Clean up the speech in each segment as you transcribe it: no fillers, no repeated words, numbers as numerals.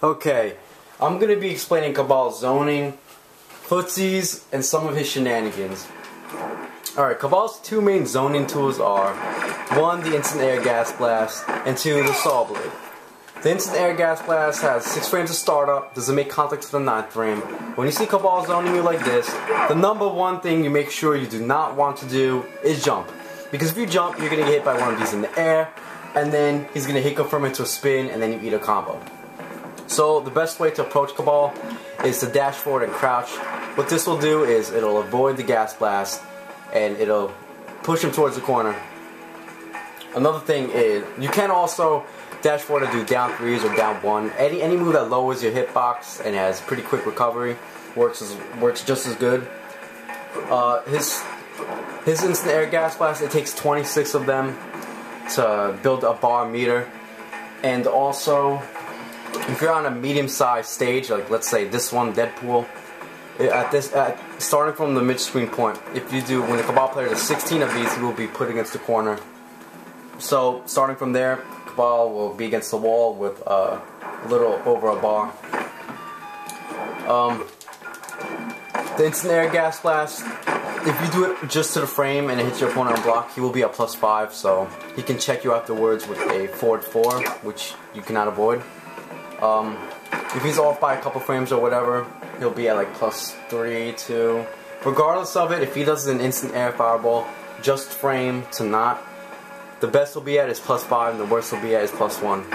Okay, I'm going to be explaining Kabal's zoning, Footsies, and some of his shenanigans. Alright, Kabal's two main zoning tools are 1. The instant air gas blast, and 2. The saw blade. The instant air gas blast has 6 frames of startup, doesn't make contact to the 9th frame. When you see Kabal zoning you like this, the number one thing you make sure you do not want to do is jump. Because if you jump, you're going to get hit by one of these in the air, and then he's going to hiccup from into a spin, and then you eat a combo. So the best way to approach Kabal is to dash forward and crouch. What this will do is it'll avoid the gas blast, and it'll push him towards the corner. Another thing is, you can also dash forward and do down 3s or down 1. Any move that lowers your hitbox and has pretty quick recovery works just as good. His instant air gas blast, it takes 26 of them to build a bar meter. And also, if you're on a medium-sized stage, like let's say this one, Deadpool, starting from the mid-screen point, when the Kabal player does 16 of these, he will be put against the corner. So starting from there, Kabal will be against the wall with a little over a bar. The instant air gas blast, if you do it just to the frame and it hits your opponent on block, he will be at +5, so he can check you afterwards with a forward 4, which you cannot avoid. If he's off by a couple frames or whatever, he'll be at like +3, 2. Regardless of it, if he does an instant air fireball, just frame to not, the best he'll be at is +5 and the worst he'll be at is +1.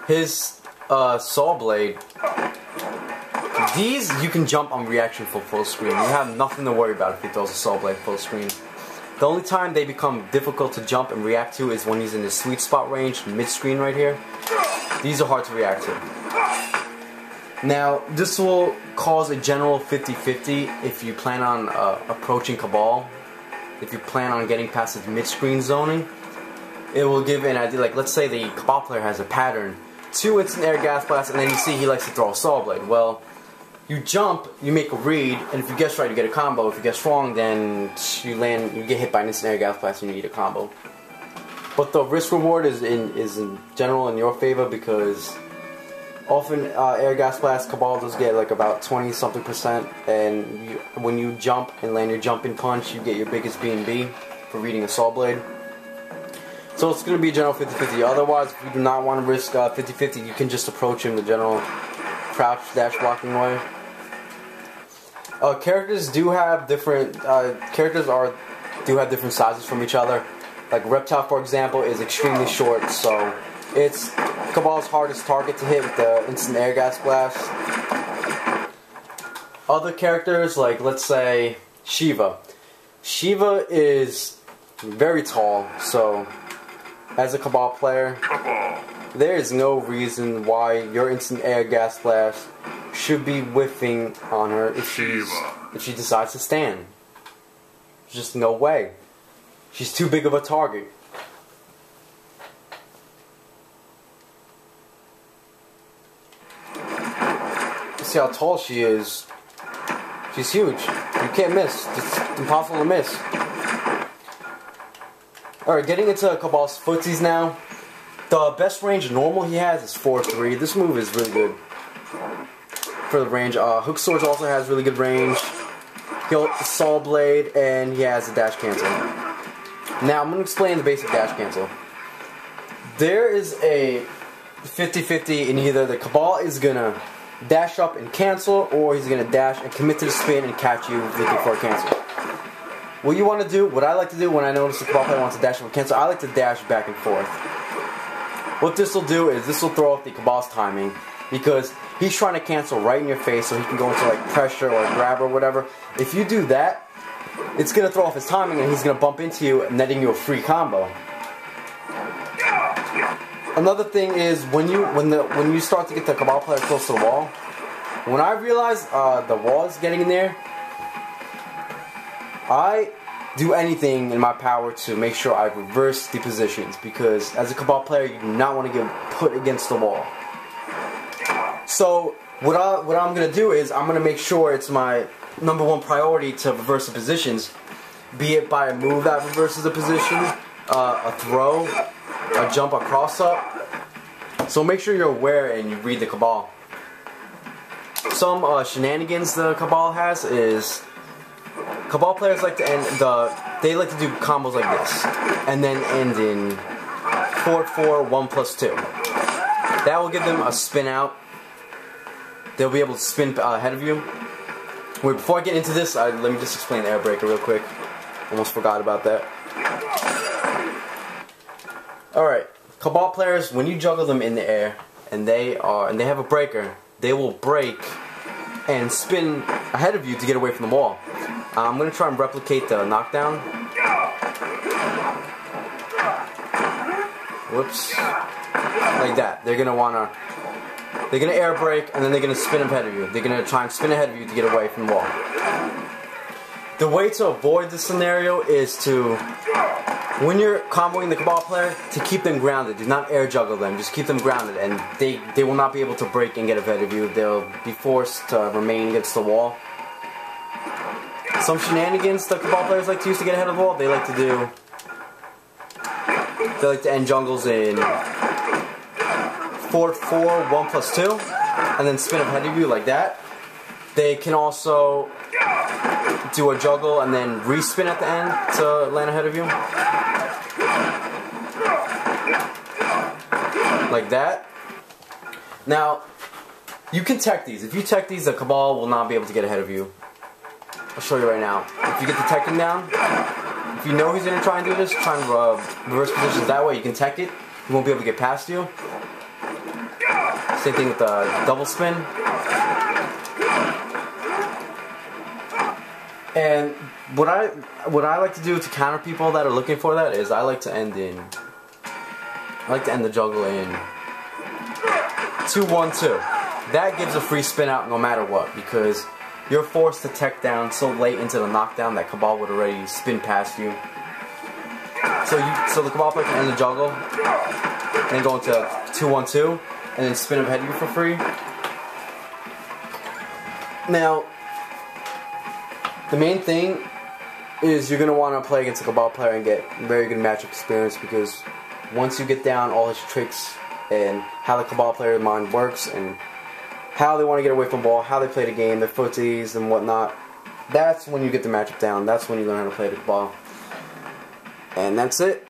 His saw blade, these you can jump on reaction for full screen. You have nothing to worry about if he throws a saw blade full screen. The only time they become difficult to jump and react to is when he's in the sweet spot range, mid-screen right here. These are hard to react to. Now, this will cause a general 50-50 if you plan on approaching Kabal. If you plan on getting past his mid-screen zoning, it will give an idea. Like, let's say the Kabal player has a pattern, 2 instant air gas blasts, and then you see he likes to throw a saw blade. Well, you jump, you make a read, and if you guess right, you get a combo. If you guess wrong, then you get hit by an instant air gas blast and you eat a combo. But the risk reward is in general in your favor, because often air gas blast Kabal does get like about 20-something%, and when you jump and land your jumping punch, you get your biggest B&B for reading a saw blade. So it's going to be a general 50-50. Otherwise, if you do not want to risk 50-50, you can just approach him the general crouch dash blocking way. Characters do have different do have different sizes from each other. Like Reptile, for example, is extremely short, so it's Kabal's hardest target to hit with the instant air gas blast. Other characters, like let's say Shiva. Shiva is very tall, so as a Kabal player, there is no reason why your instant air gas blast should be whiffing on her if she decides to stand. There's just no way. She's too big of a target. See how tall she is. She's huge. You can't miss. It's impossible to miss. Alright, getting into Kabal's Footsies now. The best range normal he has is 4-3. This move is really good for the range. Hook Swords also has really good range. He'll saw blade, and he has a dash cancel. Now I'm going to explain the basic dash cancel. There is a 50-50 in either the Kabal is going to dash up and cancel, or he's going to dash and commit to the spin and catch you looking for a cancel. What you want to do, what I like to do when I notice the Kabal player wants to dash up and cancel, I like to dash back and forth. What this will do is this will throw off the Kabal's timing, because he's trying to cancel right in your face so he can go into like pressure or grab or whatever. If you do that, it's going to throw off his timing and he's going to bump into you, netting you a free combo. Another thing is when you start to get the Kabal player close to the wall, when I realize the wall is getting in there, I do anything in my power to make sure I reverse the positions, because as a Kabal player you do not want to get put against the wall. So what I'm going to do is I'm going to make sure it's my #1 priority to reverse the positions, be it by a move that reverses the position, a throw, a jump, a cross up. So make sure you're aware and you read the Kabal. Some shenanigans the Kabal has is Kabal players like to end they like to do combos like this and then end in 4-4 1+2. That will give them a spin out. They'll be able to spin ahead of you. Wait, before I get into this, let me just explain the air breaker real quick. Almost forgot about that. Alright, Kabal players, when you juggle them in the air and they have a breaker, they will break and spin ahead of you to get away from the wall. I'm going to try and replicate the knockdown. Whoops. Like that. They're going to air brake and then they're going to spin ahead of you. They're going to try and spin ahead of you to get away from the wall. The way to avoid this scenario is to, when you're comboing the Kabal player, to keep them grounded. Do not air juggle them. Just keep them grounded and they will not be able to break and get ahead of you. They'll be forced to remain against the wall. Some shenanigans the Kabal players like to use to get ahead of the wall, they like to end jungles in 4-4 1+2 and then spin ahead of you like that. They can also do a juggle and then respin at the end to land ahead of you. Like that. Now, you can tech these. If you tech these, the Kabal will not be able to get ahead of you. I'll show you right now. If you get the tech him down, if you know he's going to try and do this, try and reverse positions that way, you can tech it. He won't be able to get past you. Same thing with the double spin. And what I like to do to counter people that are looking for that is I like to end the juggle in 2-1-2. That gives a free spin out no matter what, because you're forced to tech down so late into the knockdown that Kabal would already spin past you. So the Kabal player can end the juggle and then go into 2-1-2 and then spin ahead of you for free. Now, the main thing is you're going to want to play against a Kabal player and get very good matchup experience, because once you get down all his tricks and how the Kabal player mind works and how they want to get away from the ball, how they play the game, their footsies and whatnot, that's when you get the matchup down. That's when you learn how to play the Kabal. And that's it.